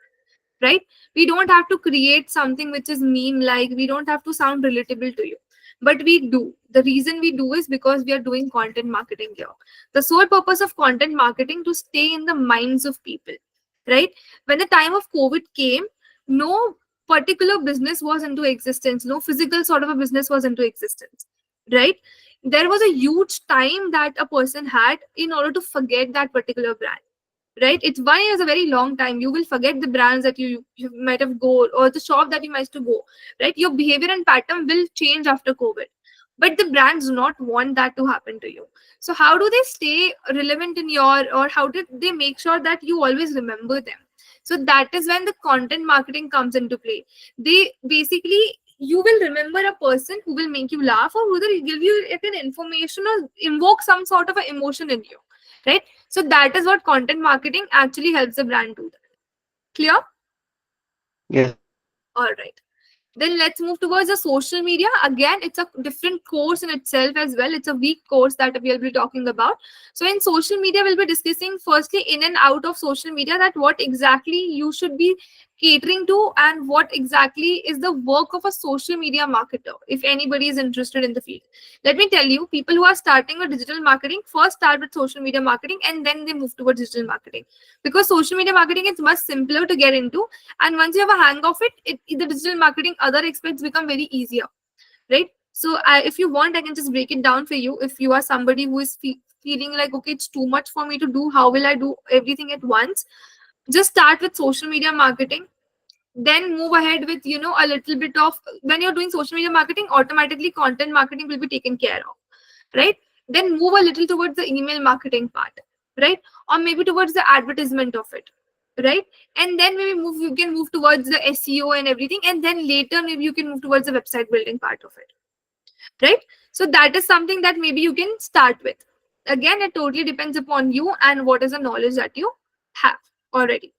right? We don't have to create something which is meme like, we don't have to sound relatable to you, but we do. The reason we do is because we are doing content marketing here. The sole purpose of content marketing to stay in the minds of people, right? When the time of COVID came, no particular business was into existence, no physical sort of a business was into existence, right? There was a huge time that a person had in order to forget that particular brand, right? It's 1 year is a very long time. You will forget the brands that you might have go, or the shop that you might to go, right? Your behavior and pattern will change after COVID, but the brands do not want that to happen to you. So how do they stay relevant in your, or how did they make sure that you always remember them? So that is when the content marketing comes into play. They basically, you will remember a person who will make you laugh, or who will give you like an information or invoke some sort of an emotion in you, right? So that is what content marketing actually helps the brand do that. Clear? Yes. All right. Then let's move towards the social media. Again, it's a different course in itself as well. It's a week course that we'll be talking about. So in social media, we'll be discussing firstly in and out of social media, that what exactly you should be catering to and what exactly is the work of a social media marketer, if anybody is interested in the field. Let me tell you, people who are starting with digital marketing first start with social media marketing and then they move towards digital marketing, because social media marketing is much simpler to get into, and once you have a hang of it, the digital marketing other aspects become very easier, right? So if you want, I can just break it down for you. If you are somebody who is feeling like, okay, it's too much for me to do, how will I do everything at once? Just start with social media marketing, then move ahead with a little bit of, when you're doing social media marketing, automatically content marketing will be taken care of, right? Then move a little towards the email marketing part, right? Or maybe towards the advertisement of it, right? And then maybe you can move towards the SEO and everything, and then later maybe you can move towards the website building part of it, right? So that is something that maybe you can start with. Again, it totally depends upon you and what is the knowledge that you have already.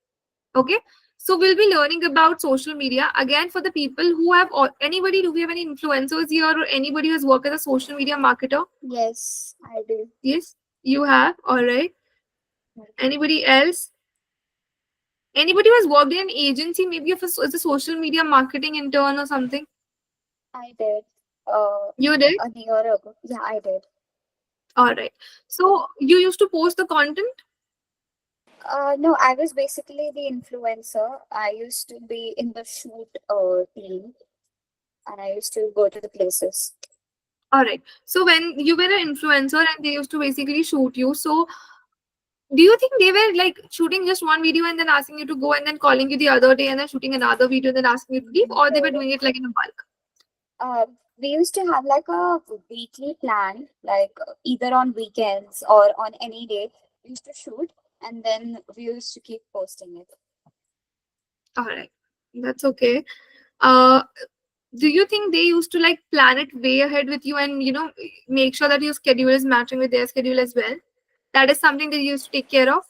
Okay, so we'll be learning about social media again for the people who have, or anybody, do we have any influencers here or anybody who has worked as a social media marketer? Yes, I do. Yes, you have. All right. Anybody else? Anybody who has worked in an agency, maybe as a social media marketing intern or something? I did. Uh, You did? a year ago. Yeah, I did. All right. So you used to post the content? No, I was basically the influencer. I used to be in the shoot team, and I used to go to the places. All right. So when you were an influencer and they used to basically shoot you, so do you think they were like shooting just one video and then asking you to go and then calling you the other day and then shooting another video and then asking you to leave, or they were No. doing it like in a bulk? We used to have like a weekly plan, like either on weekends or on any day. We used to shoot, and then we used to keep posting it. All right. That's okay. Uh, do you think they used to like plan it way ahead with you and make sure that your schedule is matching with their schedule as well? That is something they used to take care of.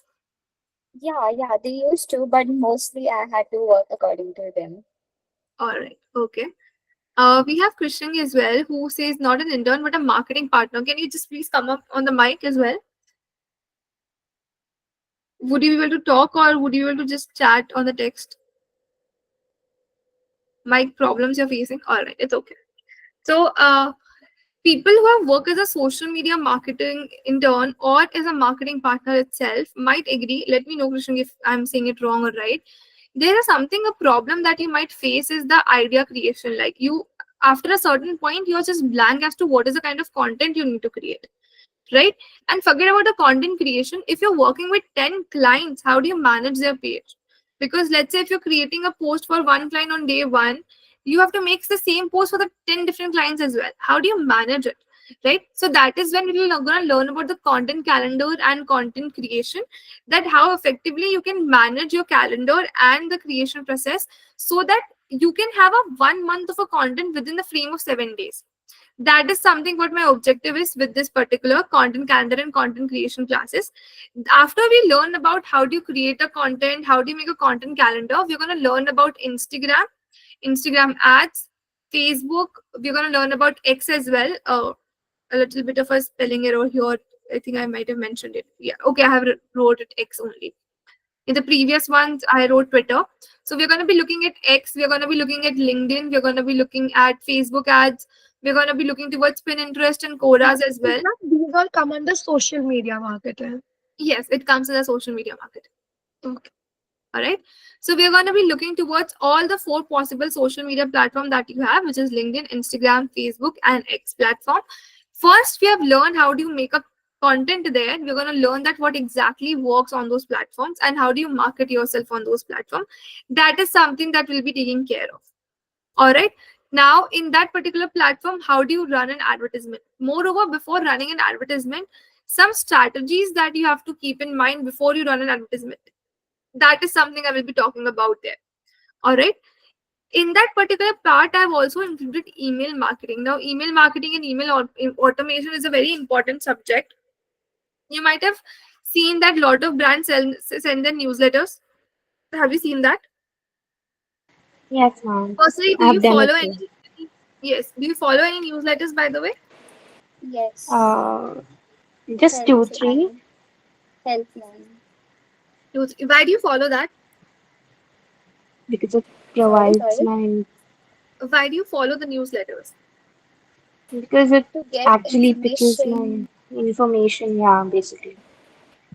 Yeah, they used to, but mostly I had to work according to them. All right. Okay. We have Christian as well, who says not an intern but a marketing partner. Can you just please come up on the mic as well? Would you be able to talk, or would you be able to just chat on the text? Mic problems you're facing? All right, it's okay. So, people who have worked as a social media marketing intern or as a marketing partner itself might agree. Let me know, Krishna, if I'm saying it wrong or right. There is something, a problem that you might face is the idea creation. Like you, after a certain point, you're just blank as to what is the kind of content you need to create, right? And forget about the content creation. If you're working with 10 clients, how do you manage their page? Because let's say if you're creating a post for one client on day one, you have to make the same post for the 10 different clients as well. How do you manage it, right? So that is when we're going to learn about the content calendar and content creation, that how effectively you can manage your calendar and the creation process, so that you can have a 1 month of a content within the frame of 7 days. That is something what my objective is with this particular content calendar and content creation classes. After we learn about how do you create a content, how do you make a content calendar, we're going to learn about Instagram ads, Facebook. We're going to learn about X as well. A little bit of a spelling error here. I think I might have mentioned it. Yeah, okay, I have wrote it X only. In the previous ones, I wrote Twitter. So we're going to be looking at X, we're going to be looking at LinkedIn, we're going to be looking at Facebook ads, we're going to be looking towards Pinterest and Quoras as well. These all come under social media marketing. Yes, it comes as a social media marketing. Okay. All right. So we're going to be looking towards all the 4 possible social media platforms that you have, which is LinkedIn, Instagram, Facebook, and X platform. First, we have learned how do you make a content there. We're going to learn that what exactly works on those platforms and how do you market yourself on those platforms. That is something that we'll be taking care of. All right. Now, in that particular platform, how do you run an advertisement? Moreover, before running an advertisement, some strategies that you have to keep in mind before you run an advertisement. That is something I will be talking about there. All right. In that particular part, I've also included email marketing. Now, email marketing and email automation is a very important subject. You might have seen that a lot of brands send their newsletters. Have you seen that? Yes, ma'am. Personally, do I you have done follow it any? too. Yes. Do you follow any newsletters, by the way? Yes. Just two, Health three. line. Helpline. Why do you follow that? Because it Sorry. provides my Why do you follow the newsletters? because it To get actually pickles my information. information, yeah, basically.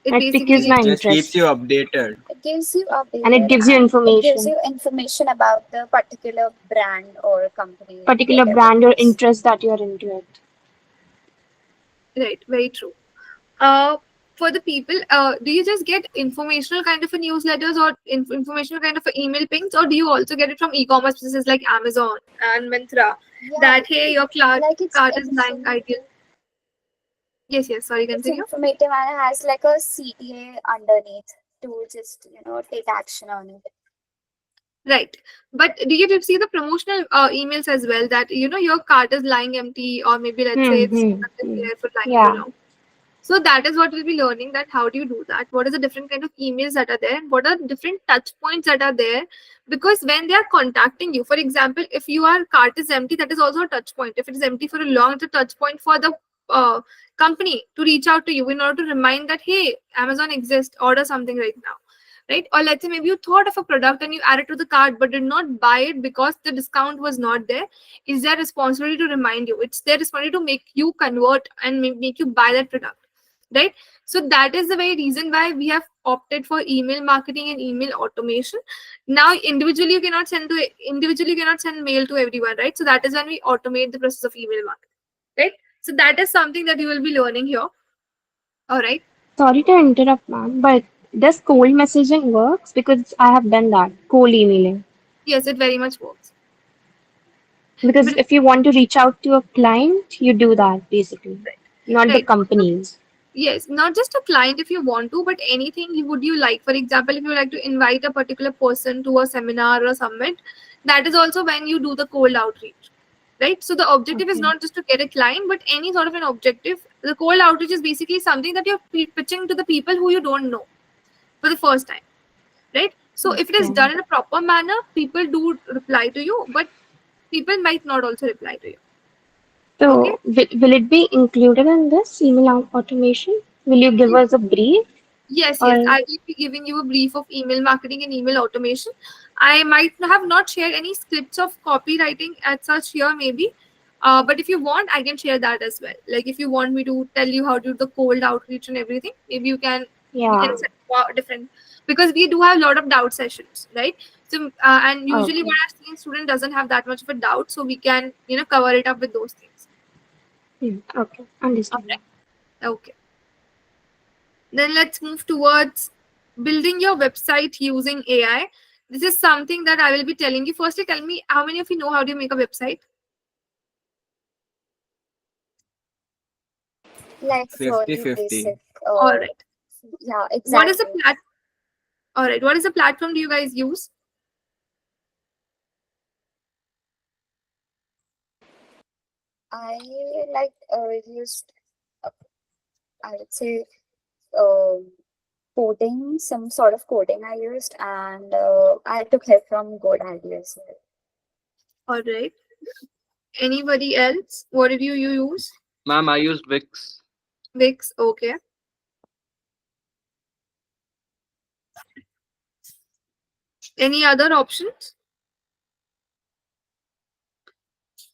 It It pickles basically my Just keeps interest you updated. It gives you and it updated gives you and it gives information, you information about the particular brand or company, particular whatever brand it or is. interest that you're into it. right. Very true. Uh, for the people, do you just get informational kind of a newsletters or informational kind of a email pings, or do you also get it from e-commerce businesses like Amazon and Myntra Yeah, that hey, your like cart is lying ideal? Yes, yes. Sorry, it's continue. informative and it has like a CTA underneath to just take action on it. Right. But do you see the promotional emails as well that your cart is lying empty, or maybe let's say this product is there for lying too Yeah. long? So that is what we'll be learning, that how do you do that? What is the different kind of emails that are there? What are the different touch points that are there? Because when they are contacting you, for example, if your cart is empty, that is also a touch point. If it is empty for a long, it's a touch point for the company to reach out to you in order to remind that, hey, Amazon exists, order something right now. Right? Or let's say maybe you thought of a product and you added to the cart but did not buy it because the discount was not there. It's their responsibility to remind you. It's their responsibility to make you convert and make you buy that product. Right? So that is the very reason why we have opted for email marketing and email automation. Now individually you cannot send mail to everyone, right? So that is when we automate the process of email marketing, right? So that is something that you will be learning here. All right. Sorry to interrupt, ma'am, but does cold messaging works? Because I have done that, cold emailing. Yes, it very much works. Because But if you want to reach out to a client, you do that basically, not the right. companies. Yes, not just a client if you want to, but anything would you like. For example, if you like to invite a particular person to a seminar or a summit, that is also when you do the cold outreach. Right? So the objective is Okay. not just to get a client, but any sort of an objective. The cold outreach is basically something that you're pitching to the people who you don't know for the first time. Right? So if it is Okay. done in a proper manner, people do reply to you, but people might not also reply to you. Okay? So will it be included in this email automation? Will you give us a brief? Yes, yes. Or I will be giving you a brief of email marketing and email automation. I might have not shared any scripts of copywriting as such here, maybe. But if you want, I can share that as well. Like if you want me to tell you how to do the cold outreach and everything, maybe you can. We yeah. can set different, because we do have a lot of doubt sessions, right? So and usually what Okay. I've seen, student doesn't have that much of a doubt, so we can cover it up with those things. Okay. Understand. Okay. Okay. Then let's move towards building your website using AI. This is something that I will be telling you. Firstly, tell me how many of you know how do you make a website? Like Fifty really fifty. basic. All right. Yeah, What is the exactly. All right. What is the platform do you guys use? I like used, uh, I would say, um coding, some sort of coding I used, and I took help from GoDaddy as well. All right. Anybody else? What did you use? Ma'am, I used Wix. Wix. Okay. Any other options?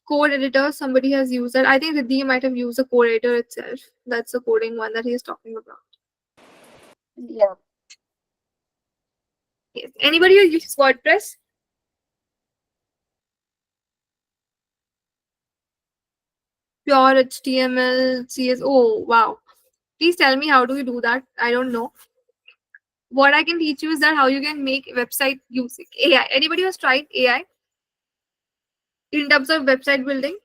Code editor. Somebody has used that. I think Riddhi might have used the code editor itself. That's the coding one that he is talking about. Yeah. Yes. Anybody who uses WordPress? Pure HTML, CS. Oh, wow. Please tell me how do you do that? I don't know. What I can teach you is that how you can make website using AI. Anybody who's tried AI in terms of website building?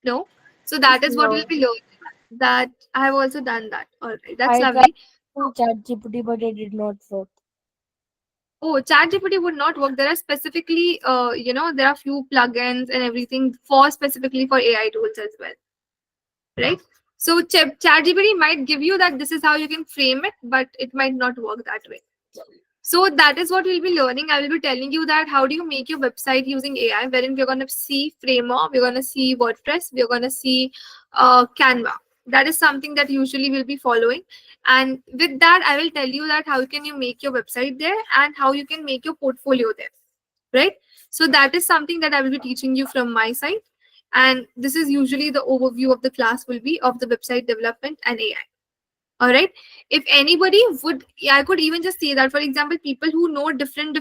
No. So that is what we'll No, be learning. That I have also done that. All right. That's I tried lovely. ChatGPT, but it did not work. Oh, ChatGPT would not work. There are specifically, there are few plugins and everything for specifically for AI tools as well, right? So ChatGPT might give you that this is how you can frame it, but it might not work that way. So that is what we'll be learning. I will be telling you that how do you make your website using AI, wherein we're going to see Framer, we're going to see WordPress, we're going to see Canva. That is something that usually we'll be following. And with that, I will tell you that how can you make your website there and how you can make your portfolio there, right? So that is something that I will be teaching you from my side. And this is usually the overview of the class will be of the website development and AI. All right. If anybody would, I could even just say that, for example, people who know different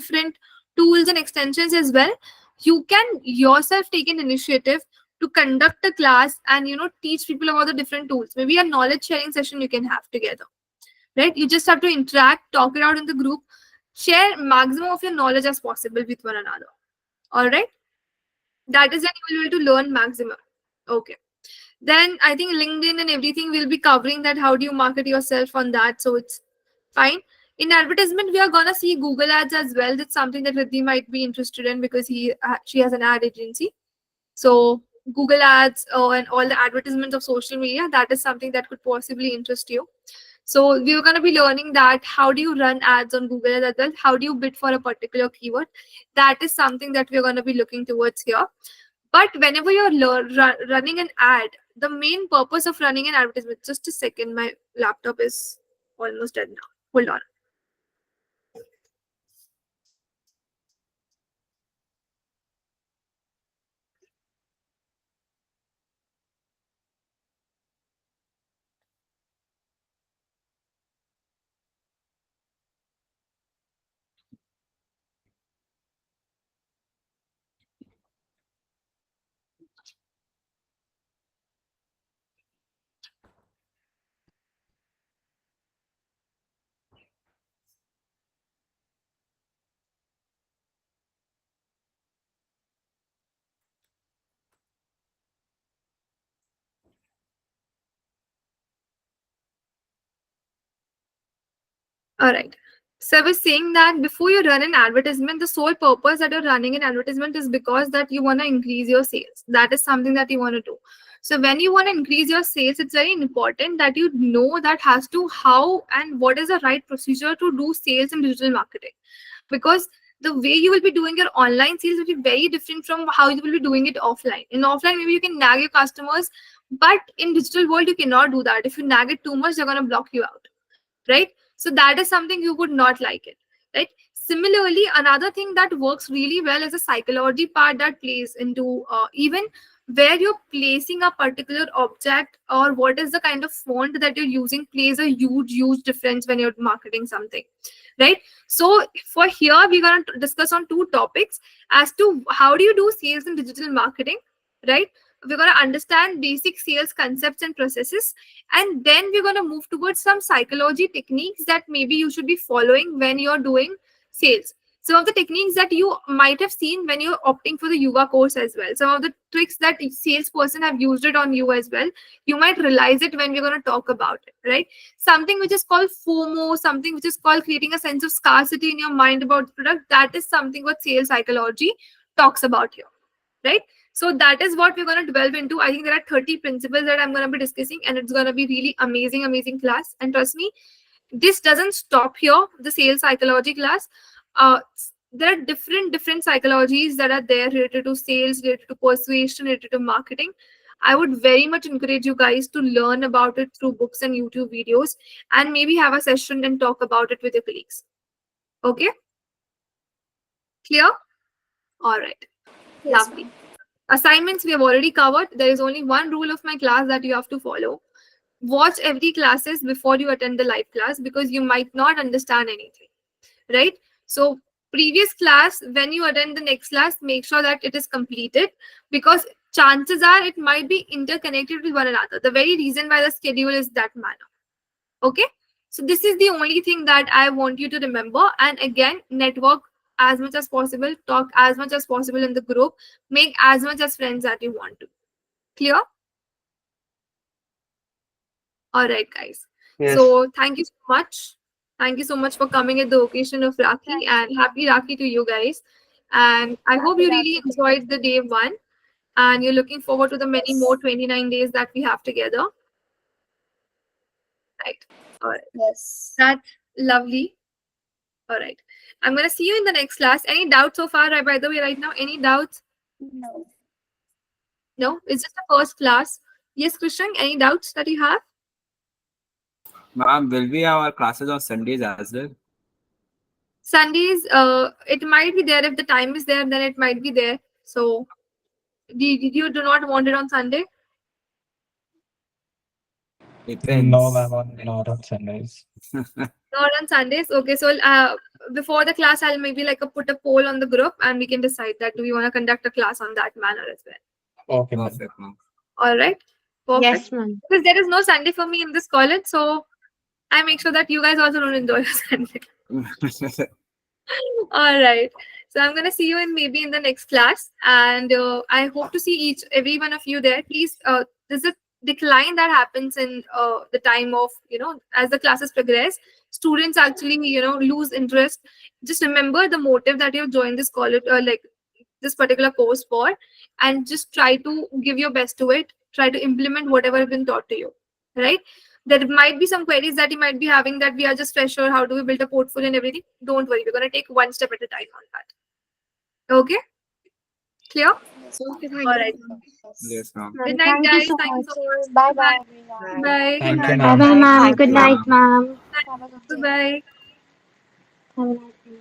tools and extensions as well, you can yourself take an initiative to conduct a class and teach people about the different tools. Maybe a knowledge sharing session you can have together, right? You just have to interact, talk it out in the group, share maximum of your knowledge as possible with one another. All right. That is when you will be able to learn maximum. Okay. Then I think LinkedIn and everything will be covering that. How do you market yourself on that? So it's fine. In advertisement, we are gonna see Google ads as well. That's something that Riddhi might be interested in because she has an ad agency. So Google ads and all the advertisements of social media, that is something that could possibly interest you. So we're going to be learning that how do you run ads on Google as well? How do you bid for a particular keyword? That is something that we're going to be looking towards here. But whenever you're running an ad, the main purpose of running an advertisement, just a second, my laptop is almost dead now. Hold on. All right. So I was saying that before you run an advertisement, the sole purpose that you're running an advertisement is because that you want to increase your sales. That is something that you want to do. So when you want to increase your sales, it's very important that you know that how and what is the right procedure to do sales in digital marketing. Because the way you will be doing your online sales will be very different from how you will be doing it offline. In offline, maybe you can nag your customers, but in digital world, you cannot do that. If you nag it too much, they're going to block you out, right? So that is something you would not like it, right? Similarly, another thing that works really well is a psychology part that plays into even where you're placing a particular object or what is the kind of font that you're using plays a huge difference when you're marketing something, right? So for here we're going to discuss on two topics as to how do you do sales in digital marketing, right? We're going to understand basic sales concepts and processes, and then we're going to move towards some psychology techniques that maybe you should be following when you're doing sales. Some of the techniques that you might have seen when you're opting for the Yuva course as well. Some of the tricks that salesperson have used it on you as well. You might realize it when we're going to talk about it, right? Something which is called FOMO, something which is called creating a sense of scarcity in your mind about the product. That is something what sales psychology talks about here, right? So that is what we're going to delve into. I think there are 30 principles that I'm going to be discussing, and it's going to be really amazing class. And trust me, this doesn't stop here, the sales psychology class. uh, there are different psychologies that are there related to sales, related to persuasion, related to marketing. I would very much encourage you guys to learn about it through books and YouTube videos, and maybe have a session and talk about it with your colleagues. Okay, clear? All right. Yes, Lovely. Assignments we have already covered. There is only one rule of my class that you have to follow. Watch every classes before you attend the live class, because you might not understand anything, right? So previous class, when you attend the next class, make sure that it is completed, because chances are it might be interconnected with one another. The very reason why the schedule is that manner. Okay, so this is the only thing that I want you to remember. And again, network as much as possible, talk as much as possible in the group, make as much as friends that you want to. Clear? All right, guys. Yes. So thank you so much. Thank you so much for coming at the occasion of Rakhi, and happy Rakhi to you guys. And I hope you really enjoyed the day one, and you're looking forward to the many more 29 days that we have together. Right. All right. Yes. That's lovely. All right. I'm going to see you in the next class. Any doubts so far, by the way, right now? Any doubts? No. No? It's just the first class. Yes, Krishnan, any doubts that you have? Ma'am, will we have our classes on Sundays as well? Sundays, it might be there. If the time is there, then it might be there. So, you do not want it on Sunday? No, ma'am, not on Sundays. Not on Sundays. Okay, so before the class, I'll maybe like put a poll on the group, and we can decide that do we want to conduct a class on that manner as well. Okay, Perfect, ma'am. All right. Perfect. Yes, ma'am. Because there is no Sunday for me in this college, so I make sure that you guys also don't enjoy your Sunday. All right. So I'm gonna see you in maybe in the next class, and I hope to see every one of you there. Please, there's a decline that happens in the time of as the classes progress. Students actually lose interest. Just remember the motive that you've joined this college, like this particular course for, and just try to give your best to it. Try to implement whatever has been taught to you. Right? There might be some queries that you might be having that we are just fresher. How do we build a portfolio and everything? Don't worry, we're gonna take one step at a time on that. Okay? Clear? Okay, All right. Yes, ma'am. Good night, Thank you guys. so Thank you much. so much. Bye bye, Bye. everyone. Bye. Thank you, Bye ma'am. bye, ma'am. Thank Good you, night, ma'am. ma'am. Have a good day. Bye. Have a nice day.